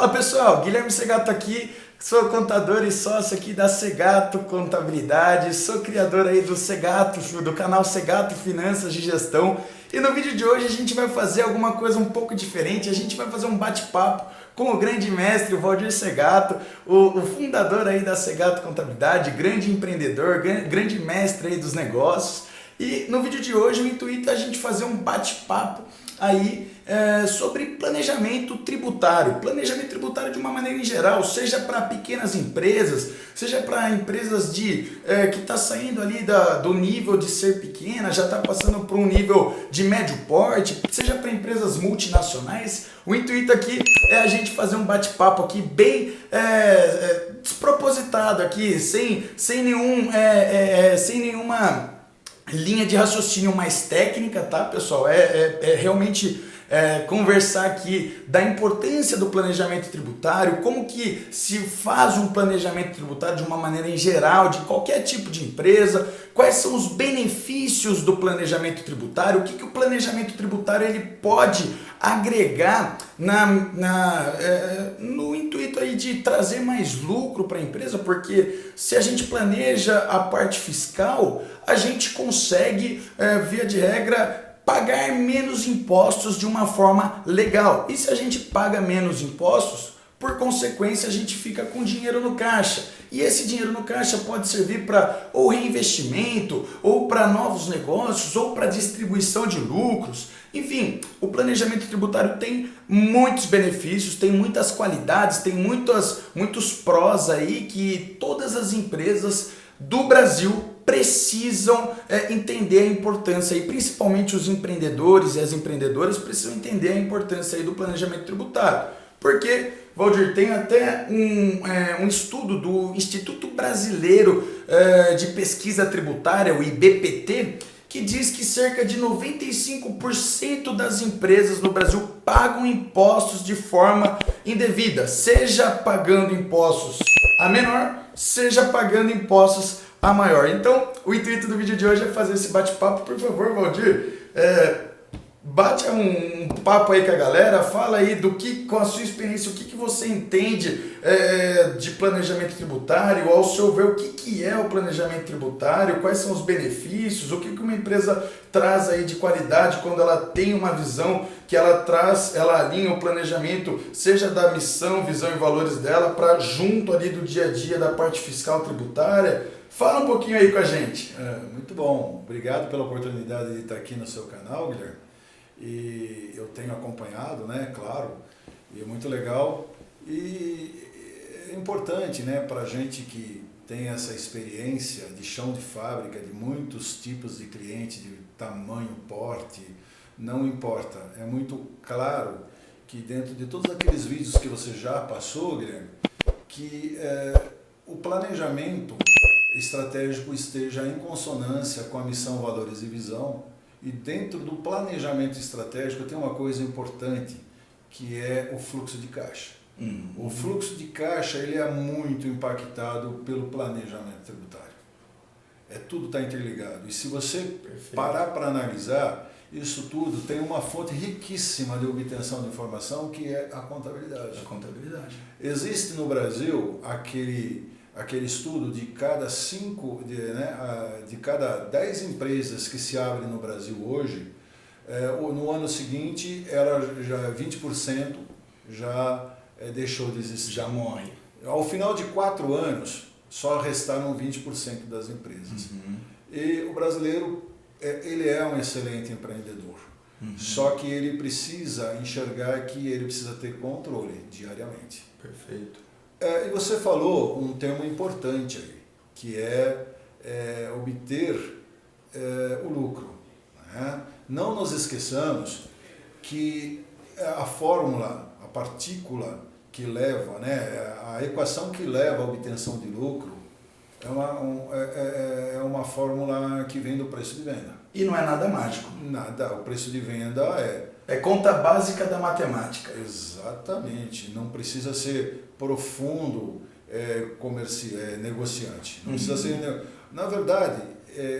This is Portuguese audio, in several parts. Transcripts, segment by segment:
Fala pessoal, Guilherme Segato aqui, sou contador e sócio aqui da Segato Contabilidade, sou criador aí do Segato, do canal Segato Finanças de Gestão, e no vídeo de hoje a gente vai fazer alguma coisa um pouco diferente, a gente vai fazer um bate-papo com o grande mestre, o Valdir Segato, o fundador aí da Segato Contabilidade, grande empreendedor, grande mestre aí dos negócios. E no vídeo de hoje o intuito é a gente fazer um bate-papo aí sobre planejamento tributário de uma maneira em geral, seja para pequenas empresas, seja para empresas que está saindo ali do nível de ser pequena, já está passando para um nível de médio porte, seja para empresas multinacionais. O intuito aqui é a gente fazer um bate-papo aqui bem despropositado aqui, sem nenhuma linha de raciocínio mais técnica, tá, pessoal? Realmente conversar aqui da importância do planejamento tributário, como que se faz um planejamento tributário de uma maneira em geral, de qualquer tipo de empresa, quais são os benefícios do planejamento tributário, o que o planejamento tributário ele pode agregar no intuito aí de trazer mais lucro para a empresa, porque se a gente planeja a parte fiscal, a gente consegue, via de regra, pagar menos impostos de uma forma legal. E se a gente paga menos impostos, por consequência a gente fica com dinheiro no caixa. E esse dinheiro no caixa pode servir para ou reinvestimento, ou para novos negócios, ou para distribuição de lucros. Enfim, o planejamento tributário tem muitos benefícios, tem muitas qualidades, tem muitos prós aí que todas as empresas do Brasil precisam entender a importância, e principalmente os empreendedores e as empreendedoras precisam entender a importância aí do planejamento tributário. Porque, Valdir, tem até um estudo do Instituto Brasileiro de Pesquisa Tributária, o IBPT, que diz que cerca de 95% das empresas no Brasil pagam impostos de forma indevida, seja pagando impostos a menor, seja pagando impostos a maior. Então, o intuito do vídeo de hoje é fazer esse bate-papo. Por favor, Valdir, bate um papo aí com a galera, fala aí com a sua experiência, o que você entende de planejamento tributário, ao seu ver, o que é o planejamento tributário, quais são os benefícios, o que uma empresa traz aí de qualidade quando ela tem uma visão que ela alinha o planejamento, seja da missão, visão e valores dela, para junto ali do dia a dia da parte fiscal tributária. Fala um pouquinho aí com a gente. Muito bom, obrigado pela oportunidade de estar aqui no seu canal, Guilherme. E eu tenho acompanhado, né, claro, e é muito legal. E é importante, né, para a gente que tem essa experiência de chão de fábrica, de muitos tipos de cliente, de tamanho, porte, não importa. É muito claro que dentro de todos aqueles vídeos que você já passou, Guilherme, que o planejamento estratégico esteja em consonância com a missão, valores e visão. E dentro do planejamento estratégico tem uma coisa importante, que é o fluxo de caixa. O fluxo de caixa ele é muito impactado pelo planejamento tributário. Tudo está interligado. E se você parar para analisar, isso tudo tem uma fonte riquíssima de obtenção de informação, que é a contabilidade. Existe no Brasil aquele estudo de cada de cada 10 empresas que se abrem no Brasil hoje, no ano seguinte, já 20% já deixou de existir. Já morre. Ao final de 4 anos, só restaram 20% das empresas. E o brasileiro, ele é um excelente empreendedor. Só que ele precisa enxergar que ele precisa ter controle diariamente. Perfeito. E você falou um termo importante aí, que é obter o lucro. Né? Não nos esqueçamos que a fórmula, a partícula que leva, né, a equação que leva à obtenção de lucro é uma fórmula que vem do preço de venda. E não é nada mágico. Nada, o preço de venda é conta básica da matemática. Exatamente, não precisa ser profundo negociante. Não precisa ser. Na verdade,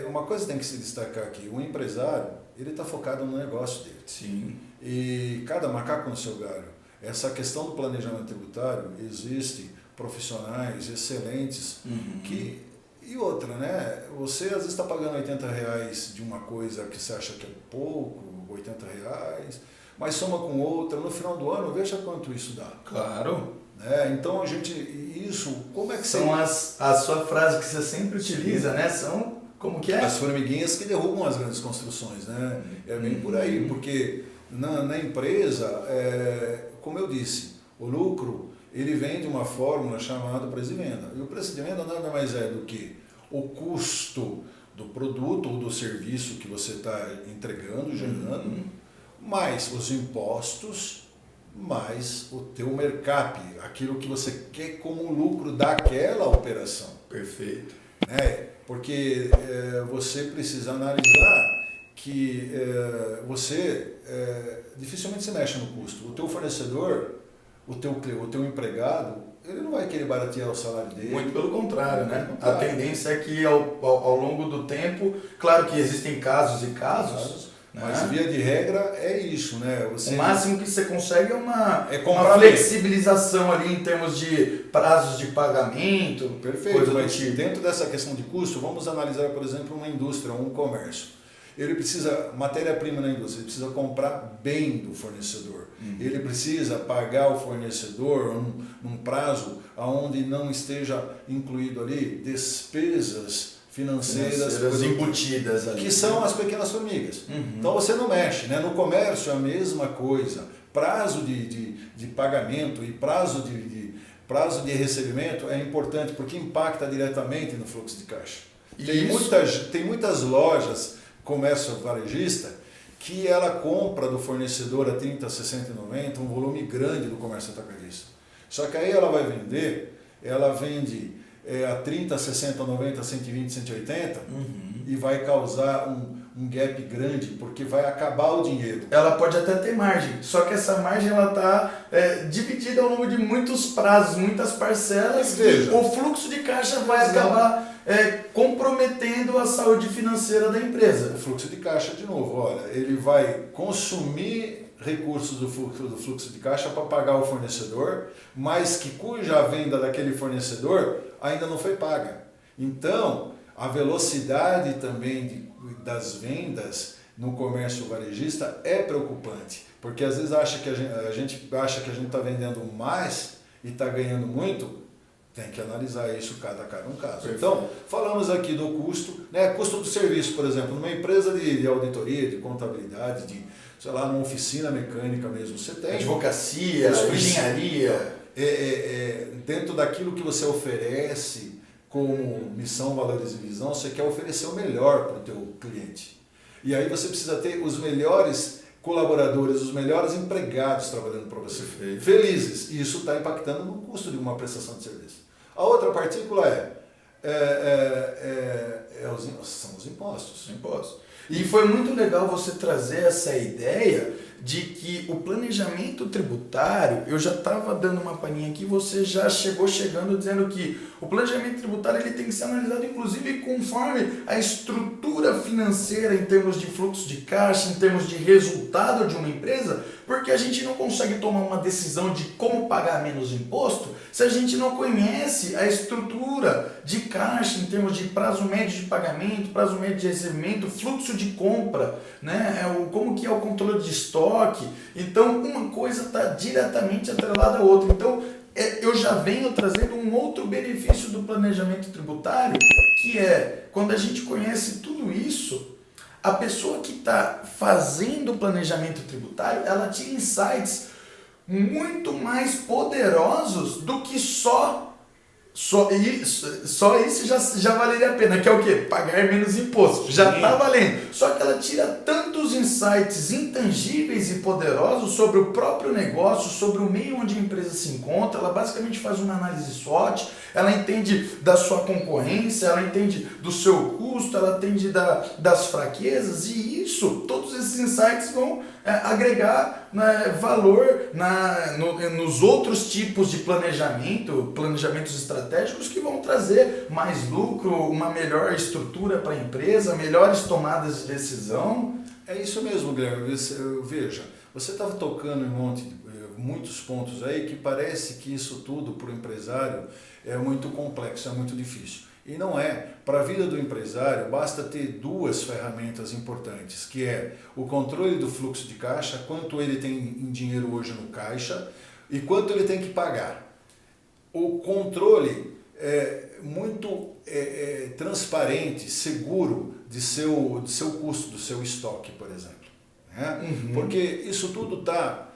uma coisa tem que se destacar aqui: o empresário ele está focado no negócio dele. Sim. E cada macaco no seu galho. essa questão do planejamento tributário, existem profissionais excelentes e outra, né? Você às vezes está pagando R$80 de uma coisa que você acha que é pouco, R$80, mas soma com outra, no final do ano, veja quanto isso dá. Claro. Então a gente, isso, como é que são a sua frase que você sempre utiliza, né? São, como que é? As formiguinhas que derrubam as grandes construções, né? É bem por aí, porque na empresa, como eu disse, o lucro, ele vem de uma fórmula chamada preço de venda. E o preço de venda nada mais é do que o custo do produto ou do serviço que você está entregando, gerando, mais os impostos, mais o teu mercap, aquilo que você quer como lucro daquela operação. Perfeito. Porque você precisa analisar que você dificilmente se mexe no custo. O teu fornecedor, o teu empregado, ele não vai querer baratear o salário dele. Muito pelo contrário, né? A tendência é que ao longo do tempo, claro que existem casos e casos, mas via de regra é isso, né? O máximo que você consegue é uma flexibilização ali em termos de prazos de pagamento. Perfeito, mas dentro dessa questão de custo, vamos analisar, por exemplo, uma indústria, um comércio. Ele precisa, matéria-prima na indústria, ele precisa comprar bem do fornecedor. Ele precisa pagar o fornecedor num prazo onde não esteja incluído ali despesas financeiras embutidas ali, que são as pequenas formigas. Então você não mexe, né? No comércio é a mesma coisa. Prazo de pagamento e prazo de recebimento é importante porque impacta diretamente no fluxo de caixa. Tem muitas lojas, comércio varejista, que ela compra do fornecedor a 30, 60 e 90, um volume grande do comércio atacadista. Só que aí ela vai vender, ela vende a 30, 60, 90, 120, 180 e vai causar um gap grande, porque vai acabar o dinheiro. Ela pode até ter margem, só que essa margem ela está dividida ao longo de muitos prazos, muitas parcelas, e o fluxo de caixa vai acabar comprometendo a saúde financeira da empresa. O fluxo de caixa, de novo, olha, ele vai consumir recursos do fluxo de caixa para pagar o fornecedor, mas cuja venda daquele fornecedor ainda não foi paga. Então, a velocidade também das vendas no comércio varejista é preocupante, porque às vezes a gente acha que a gente está vendendo mais e está ganhando muito. Tem que analisar isso cada um caso. Perfeito. Então, falamos aqui do custo, né? Custo do serviço, por exemplo, numa empresa de auditoria, de contabilidade, numa oficina mecânica mesmo, você tem... Advocacia, engenharia... dentro daquilo que você oferece como missão, valores e visão, você quer oferecer o melhor para o teu cliente. E aí você precisa ter os melhores colaboradores, os melhores empregados trabalhando para você. Perfeito. Felizes. E isso está impactando no custo de uma prestação de serviço. A outra partícula são os impostos. E foi muito legal você trazer essa ideia de que o planejamento tributário, eu já estava dando uma palhinha aqui, você já chegando dizendo que o planejamento tributário ele tem que ser analisado inclusive conforme a estrutura financeira em termos de fluxo de caixa, em termos de resultado de uma empresa, porque a gente não consegue tomar uma decisão de como pagar menos imposto se a gente não conhece a estrutura de caixa em termos de prazo médio de pagamento, prazo médio de recebimento, fluxo de compra, né? Como que é o controle de estoque. Então, uma coisa está diretamente atrelada à outra. Então, eu já venho trazendo um outro benefício do planejamento tributário, que é, quando a gente conhece tudo isso, a pessoa que está fazendo o planejamento tributário, ela tira insights muito mais poderosos do que só isso já valeria a pena, que é o quê? Pagar menos imposto. Já está valendo. Só que ela tira tantos insights intangíveis e poderosos sobre o próprio negócio, sobre o meio onde a empresa se encontra. Ela basicamente faz uma análise SWOT, ela entende da sua concorrência, ela entende do seu custo, ela entende das fraquezas, e isso, todos esses insights vão agregar valor nos outros tipos de planejamentos estratégicos que vão trazer mais lucro, uma melhor estrutura para a empresa, melhores tomadas de decisão. É isso mesmo, Guilherme. Veja, você estava tocando em muitos pontos aí que parece que isso tudo para o empresário é muito complexo, é muito difícil. E não é. Para a vida do empresário, basta ter duas ferramentas importantes, que é o controle do fluxo de caixa, quanto ele tem em dinheiro hoje no caixa e quanto ele tem que pagar. O controle muito transparente, seguro de seu custo, do seu estoque, por exemplo. Né? Porque isso tudo está,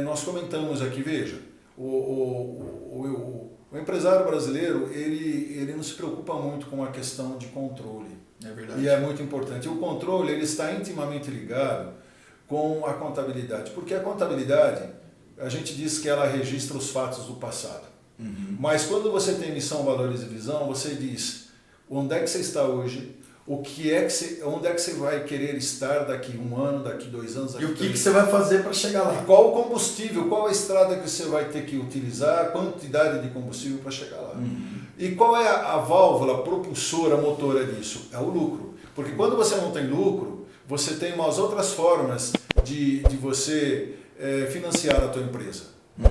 nós comentamos aqui, veja, o empresário brasileiro, ele não se preocupa muito com a questão de controle. É verdade. E é muito importante. O controle, ele está intimamente ligado com a contabilidade, porque a contabilidade, a gente diz que ela registra os fatos do passado. Mas quando você tem missão, valores e visão, você diz onde é que você está hoje, onde é que você vai querer estar daqui 1 ano, daqui 2 anos, daqui E o que você vai fazer para chegar lá? E qual o combustível, qual a estrada que você vai ter que utilizar, a quantidade de combustível para chegar lá. E qual é a válvula propulsora, motora disso? É o lucro. Porque quando você não tem lucro, você tem umas outras formas de você financiar a tua empresa.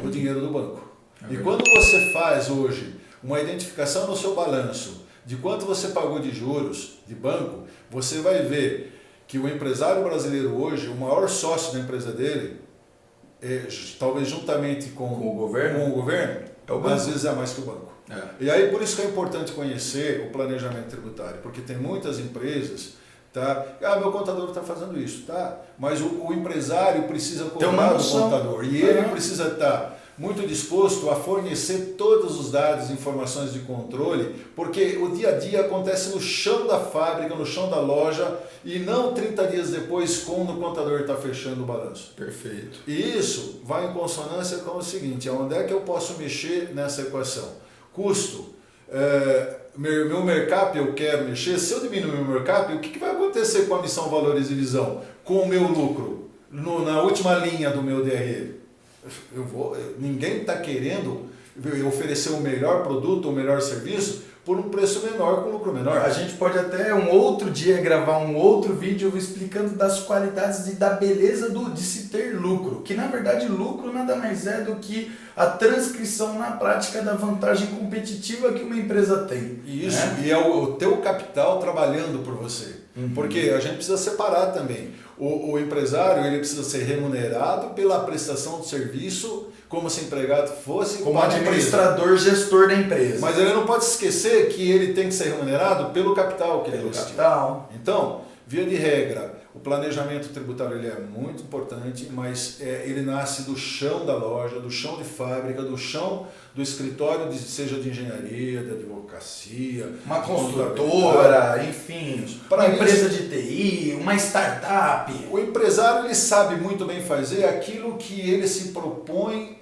O dinheiro do banco. E quando você faz hoje uma identificação no seu balanço de quanto você pagou de juros de banco, você vai ver que o empresário brasileiro hoje, o maior sócio da empresa dele, talvez juntamente com o governo, às vezes é mais que o banco. E aí por isso que é importante conhecer o planejamento tributário, porque tem muitas empresas, tá? Meu contador está fazendo isso, tá? Mas o empresário precisa cobrar do contador e ele precisa estar muito disposto a fornecer todos os dados e informações de controle, porque o dia a dia acontece no chão da fábrica, no chão da loja, e não 30 dias depois, quando o contador está fechando o balanço. Perfeito. E isso vai em consonância com o seguinte, onde é que eu posso mexer nessa equação? Custo, meu mercap eu quero mexer, se eu diminuir o meu mercap, o que vai acontecer com a missão, valores e visão? Com o meu lucro, na última linha do meu DRE? Ninguém está querendo oferecer o melhor produto, o melhor serviço por um preço menor, com lucro menor. A gente pode até um outro dia gravar um outro vídeo explicando das qualidades e da beleza de se ter lucro, que na verdade lucro nada mais é do que a transcrição na prática da vantagem competitiva que uma empresa tem. Isso, e é o teu capital trabalhando por você. Porque a gente precisa separar também. O empresário, ele precisa ser remunerado pela prestação de serviço, como se empregado fosse como administrador, gestor da empresa. Mas ele não pode esquecer que ele tem que ser remunerado pelo capital que ele investiu. Então, via de regra, o planejamento tributário ele é muito importante, mas ele nasce do chão da loja, do chão de fábrica, do chão do escritório, seja de engenharia, de advocacia, uma construtora, enfim, uma empresa de TI, uma startup. O empresário ele sabe muito bem fazer aquilo que ele se propõe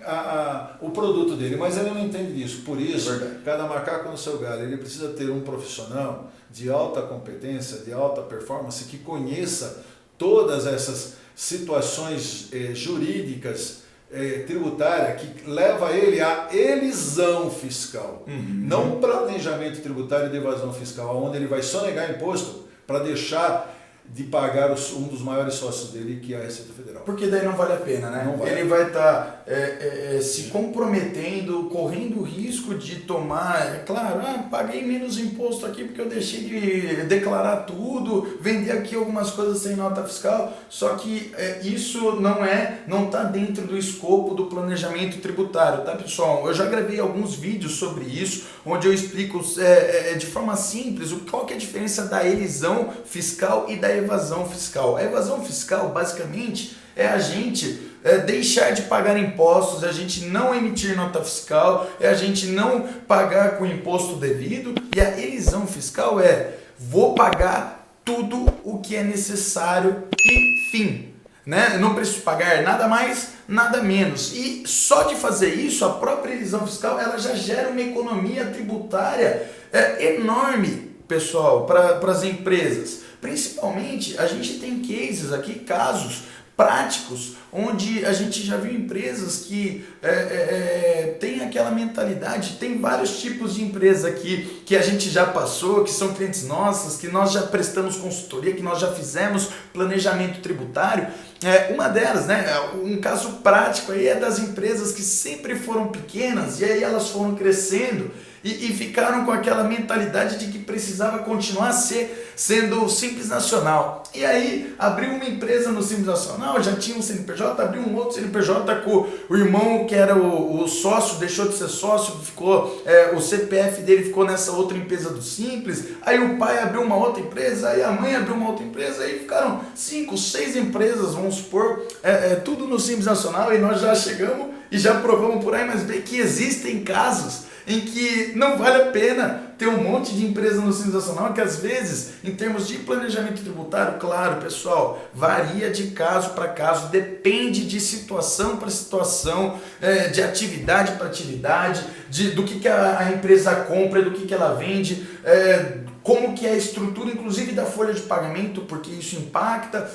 o produto dele, mas ele não entende disso. Por isso, cada macaco no seu galho, ele precisa ter um profissional de alta competência, de alta performance, que conheça todas essas situações jurídicas, tributária, que leva ele à elisão fiscal, não planejamento tributário de evasão fiscal, onde ele vai sonegar imposto para deixar de pagar um dos maiores sócios dele, que é a Receita Federal. Porque daí não vale a pena, né? Não vale. Ele vai estar se comprometendo, correndo o risco de tomar, é claro, paguei menos imposto aqui porque eu deixei de declarar tudo, vender aqui algumas coisas sem nota fiscal, só que isso não está dentro do escopo do planejamento tributário, tá, pessoal? Eu já gravei alguns vídeos sobre isso, onde eu explico de forma simples qual que é a diferença da elisão fiscal e da evasão fiscal. A evasão fiscal, basicamente, é a gente deixar de pagar impostos, é a gente não emitir nota fiscal, é a gente não pagar com o imposto devido, e a elisão fiscal vou pagar tudo o que é necessário e fim. Né? Eu não preciso pagar nada mais, nada menos. E só de fazer isso, a própria elisão fiscal ela já gera uma economia tributária enorme, pessoal, para as empresas. Principalmente, a gente tem cases aqui, casos práticos, onde a gente já viu empresas que têm aquela mentalidade. Tem vários tipos de empresa aqui que a gente já passou, que são clientes nossos, que nós já prestamos consultoria, que nós já fizemos planejamento tributário. Uma delas, né, um caso prático aí é das empresas que sempre foram pequenas e aí elas foram crescendo e ficaram com aquela mentalidade de que precisava continuar sendo Simples Nacional. E aí abriu uma empresa no Simples Nacional, já tinha um CNPJ, abriu um outro CNPJ com o irmão que era o sócio, deixou de ser sócio, ficou, o CPF dele ficou nessa outra empresa do Simples, aí o pai abriu uma outra empresa, aí a mãe abriu uma outra empresa, aí ficaram 5, 6 empresas, vamos supor, tudo no Simples Nacional, e nós já chegamos e já provamos por A mais B que existem casos em que não vale a pena ter um monte de empresa no Simples Nacional, que às vezes, em termos de planejamento tributário, claro, pessoal, varia de caso para caso, depende de situação para situação, de atividade para atividade, do que a empresa compra, do que ela vende, como que é a estrutura, inclusive da folha de pagamento, porque isso impacta,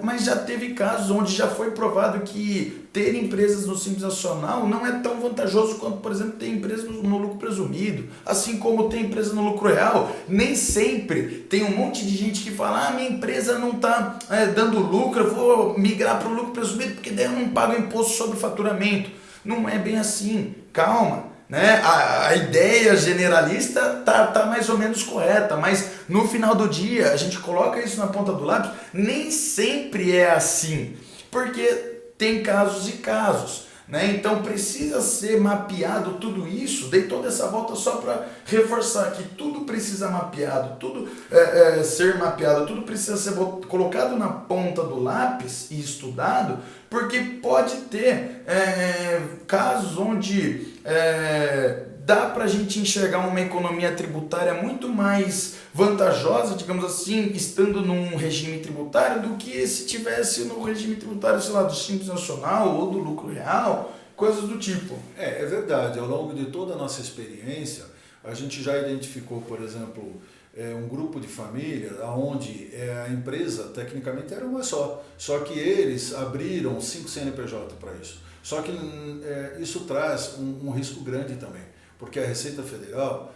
mas já teve casos onde já foi provado que ter empresas no Simples Nacional não é tão vantajoso quanto, por exemplo, ter empresas no lucro presumido, assim como ter empresa no lucro real. Nem sempre tem um monte de gente que fala, minha empresa não está dando lucro, eu vou migrar para o lucro presumido, porque daí eu não pago imposto sobre faturamento. Não é bem assim, calma. Né? A ideia generalista tá mais ou menos correta, mas no final do dia a gente coloca isso na ponta do lápis, nem sempre é assim, porque tem casos e casos, né? Então precisa ser mapeado tudo isso. Dei toda essa volta só para reforçar que tudo precisa mapeado, tudo ser mapeado, tudo precisa ser colocado na ponta do lápis e estudado, porque pode ter casos onde dá para a gente enxergar uma economia tributária muito mais vantajosa, digamos assim, estando num regime tributário do que se tivesse no regime tributário, sei lá, do Simples Nacional ou do lucro real, coisas do tipo. É verdade, ao longo de toda a nossa experiência, a gente já identificou, por exemplo, um grupo de família onde a empresa tecnicamente era uma só que eles abriram 5 CNPJ para isso. Só que isso traz um risco grande também, porque a Receita Federal,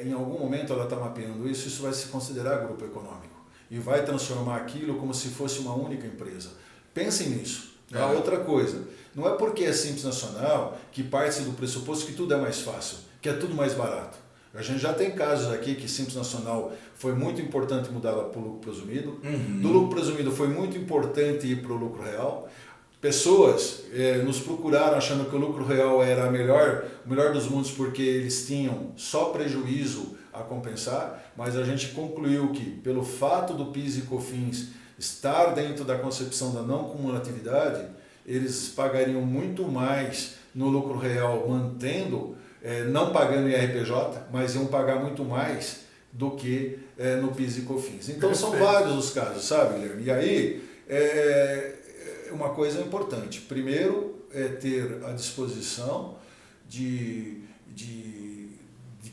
em algum momento ela está mapeando isso vai se considerar grupo econômico e vai transformar aquilo como se fosse uma única empresa. Pensem nisso. Outra coisa, não é porque é Simples Nacional que parte do pressuposto que tudo é mais fácil, que é tudo mais barato. A gente já tem casos aqui que Simples Nacional foi muito importante mudar para o lucro presumido, do lucro presumido foi muito importante ir para o lucro real. Pessoas nos procuraram achando que o lucro real era o melhor dos mundos porque eles tinham só prejuízo a compensar, mas a gente concluiu que pelo fato do PIS e COFINS estar dentro da concepção da não cumulatividade, eles pagariam muito mais no lucro real mantendo, não pagando IRPJ, mas iam pagar muito mais do que no PIS e COFINS. Então são vários os casos, sabe, Guilherme? E aí, uma coisa importante, primeiro é ter a disposição de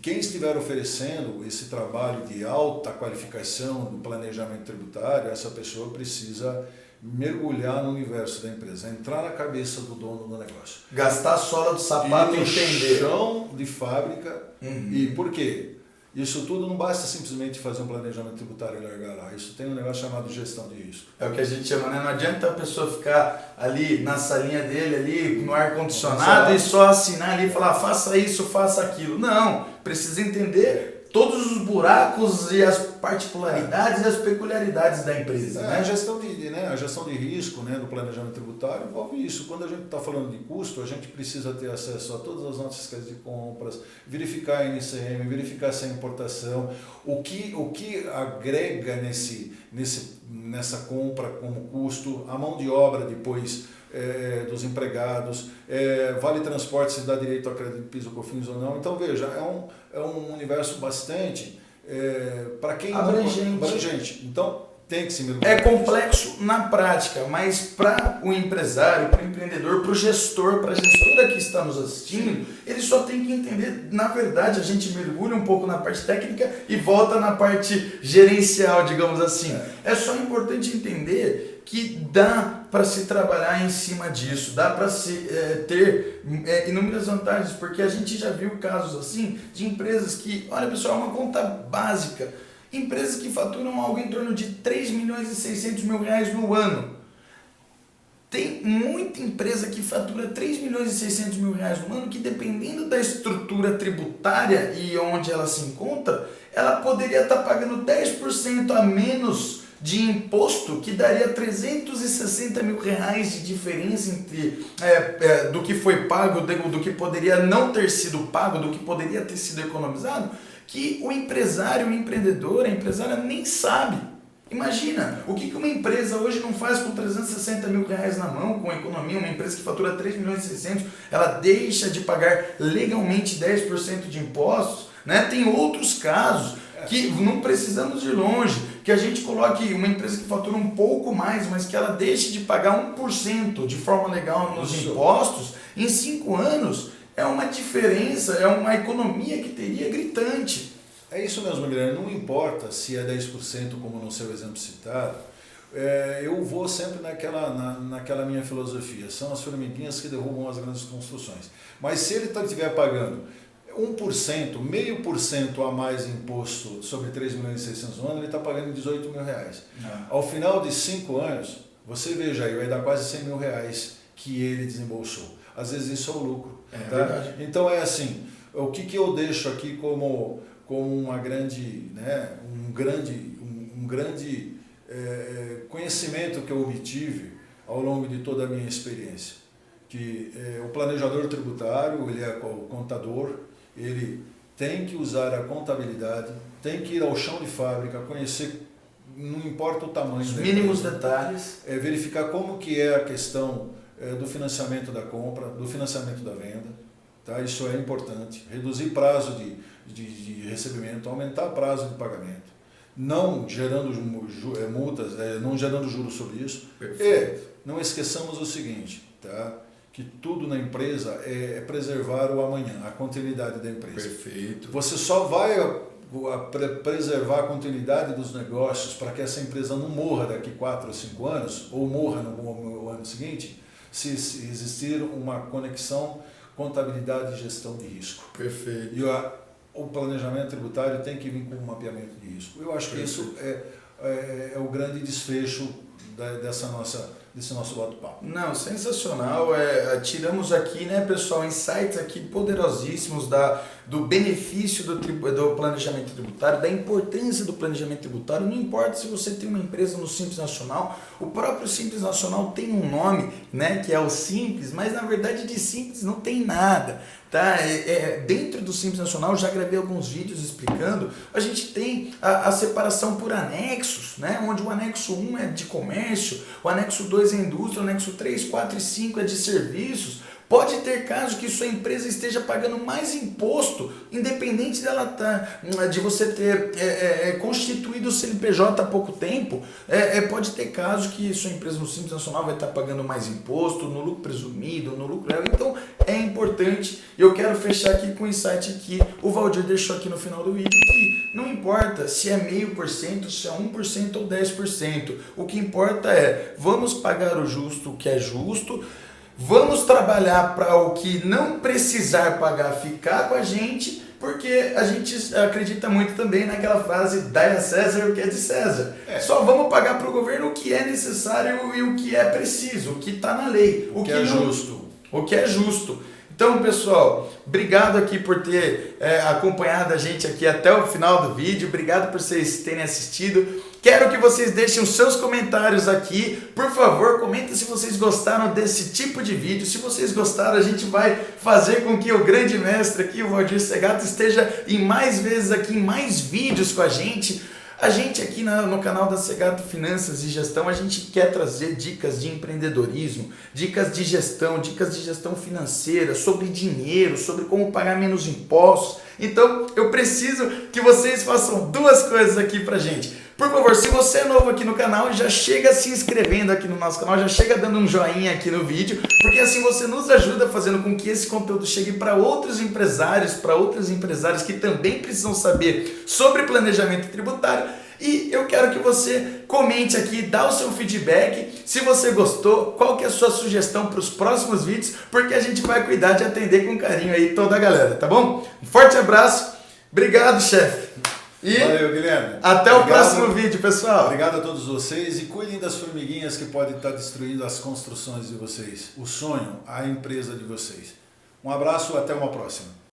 quem estiver oferecendo esse trabalho de alta qualificação no planejamento tributário, essa pessoa precisa mergulhar no universo da empresa, entrar na cabeça do dono do negócio. Gastar a sola do sapato e entender. Chão de fábrica. E por quê? Isso tudo não basta simplesmente fazer um planejamento tributário e largar lá. Isso tem um negócio chamado gestão de risco. É o que a gente chama, né? Não adianta a pessoa ficar ali na salinha dele, ali no ar-condicionado e só assinar ali e falar, faça isso, faça aquilo. Não, precisa entender todos os buracos e as particularidades e as peculiaridades da empresa. Né? A gestão de risco, né, do planejamento tributário envolve isso. Quando a gente está falando de custo, a gente precisa ter acesso a todas as notas fiscais de compras, verificar a NCM, verificar se é importação, o que agrega nessa compra como custo, a mão de obra depois dos empregados, vale transporte se dá direito a crédito de PIS ou COFINS ou não. Então veja, é um universo bastante para quem abrangente. Então tem que se mergulhar. É complexo na prática, mas para o empresário, para o empreendedor, para o gestor, para a gestora que está nos assistindo, ele só tem que entender, na verdade, a gente mergulha um pouco na parte técnica e volta na parte gerencial, digamos assim. É só importante entender que dá para se trabalhar em cima disso, dá para se ter inúmeras vantagens, porque a gente já viu casos assim de empresas que, olha pessoal, uma conta básica, empresas que faturam algo em torno de 3 milhões e 600 mil reais no ano. Tem muita empresa que fatura 3 milhões e 600 mil reais no ano que, dependendo da estrutura tributária e onde ela se encontra, ela poderia estar pagando 10% a menos de imposto, que daria 360 mil reais de diferença entre do que foi pago, do que poderia não ter sido pago, do que poderia ter sido economizado, que o empresário, o empreendedor, a empresária nem sabe. Imagina, o que uma empresa hoje não faz com 360 mil reais na mão, com a economia, uma empresa que fatura 3 milhões e 600, ela deixa de pagar legalmente 10% de impostos, né? Tem outros casos que não precisamos ir longe, que a gente coloque uma empresa que fatura um pouco mais, mas que ela deixe de pagar 1% de forma legal nos impostos, em 5 anos, é uma diferença, é uma economia que teria gritante. É isso mesmo, Guilherme. Não importa se é 10%, como no seu exemplo citado, eu vou sempre naquela minha filosofia. São as formiguinhas que derrubam as grandes construções. Mas se ele estiver pagando 1%, 0,5% a mais imposto sobre 3 milhões e 600 no ano, ele está pagando 18 mil reais. Ao final de 5 anos, você veja aí, vai dar quase 100 mil reais que ele desembolsou. Às vezes isso é o lucro. Tá? Verdade. Então é assim, o que eu deixo aqui como uma grande, né, um grande conhecimento que eu obtive ao longo de toda a minha experiência, que o planejador tributário, ele é o contador, ele tem que usar a contabilidade, tem que ir ao chão de fábrica, conhecer, não importa o tamanho, os mínimos detalhes, verificar como que é a questão do financiamento da compra, do financiamento da venda, tá? Isso é importante, reduzir prazo de recebimento, aumentar prazo de pagamento, não gerando multas, não gerando juros sobre isso. Perfeito. E não esqueçamos o seguinte, tá? Que tudo na empresa é preservar o amanhã, a continuidade da empresa. Perfeito. Você só vai preservar a continuidade dos negócios para que essa empresa não morra daqui 4 ou 5 anos, ou morra no ano seguinte, se existir uma conexão contabilidade e gestão de risco. Perfeito. E o planejamento tributário tem que vir com um mapeamento de risco. Eu acho que isso é o grande desfecho desse nosso bate-papo. Não, sensacional. Tiramos aqui, né, pessoal, insights aqui poderosíssimos do benefício do planejamento tributário, da importância do planejamento tributário. Não importa se você tem uma empresa no Simples Nacional, o próprio Simples Nacional tem um nome, né, que é o Simples, mas na verdade de simples não tem nada. Tá? Dentro do Simples Nacional, eu já gravei alguns vídeos explicando, a gente tem a separação por anexos, né? Onde o anexo 1 é de comércio, o anexo 2 é indústria, o anexo 3, 4 e 5 é de serviços. Pode ter caso que sua empresa esteja pagando mais imposto, independente de você ter constituído o CNPJ há pouco tempo. Pode ter caso que sua empresa no Simples Nacional vai estar pagando mais imposto, no lucro presumido, no lucro real. Então é importante. Eu quero fechar aqui com o insight que o Valdir deixou aqui no final do vídeo, que não importa se é 0,5%, se é 1% ou 10%. O que importa é, vamos pagar o justo, o que é justo. Vamos trabalhar para o que não precisar pagar ficar com a gente, porque a gente acredita muito também naquela frase, dai a César o que é de César. Só vamos pagar para o governo o que é necessário e o que é preciso, o que está na lei. O que é justo. O que é justo. Então, pessoal, obrigado aqui por ter acompanhado a gente aqui até o final do vídeo. Obrigado por vocês terem assistido. Quero que vocês deixem os seus comentários aqui. Por favor, comenta se vocês gostaram desse tipo de vídeo. Se vocês gostaram, a gente vai fazer com que o grande mestre aqui, o Valdir Segato, esteja em mais vezes aqui, em mais vídeos com a gente. A gente aqui no canal da Segato Finanças e Gestão, a gente quer trazer dicas de empreendedorismo, dicas de gestão financeira, sobre dinheiro, sobre como pagar menos impostos. Então, eu preciso que vocês façam 2 coisas aqui pra gente. Por favor, se você é novo aqui no canal, já chega se inscrevendo aqui no nosso canal, já chega dando um joinha aqui no vídeo, porque assim você nos ajuda fazendo com que esse conteúdo chegue para outros empresários, para outras empresárias que também precisam saber sobre planejamento tributário. E eu quero que você comente aqui, dá o seu feedback, se você gostou, qual que é a sua sugestão para os próximos vídeos, porque a gente vai cuidar de atender com carinho aí toda a galera, tá bom? Um forte abraço, obrigado, chefe. E valeu, Guilherme. Até o próximo vídeo, pessoal. Obrigado a todos vocês e cuidem das formiguinhas que podem estar destruindo as construções de vocês, o sonho, a empresa de vocês. Um abraço, até uma próxima.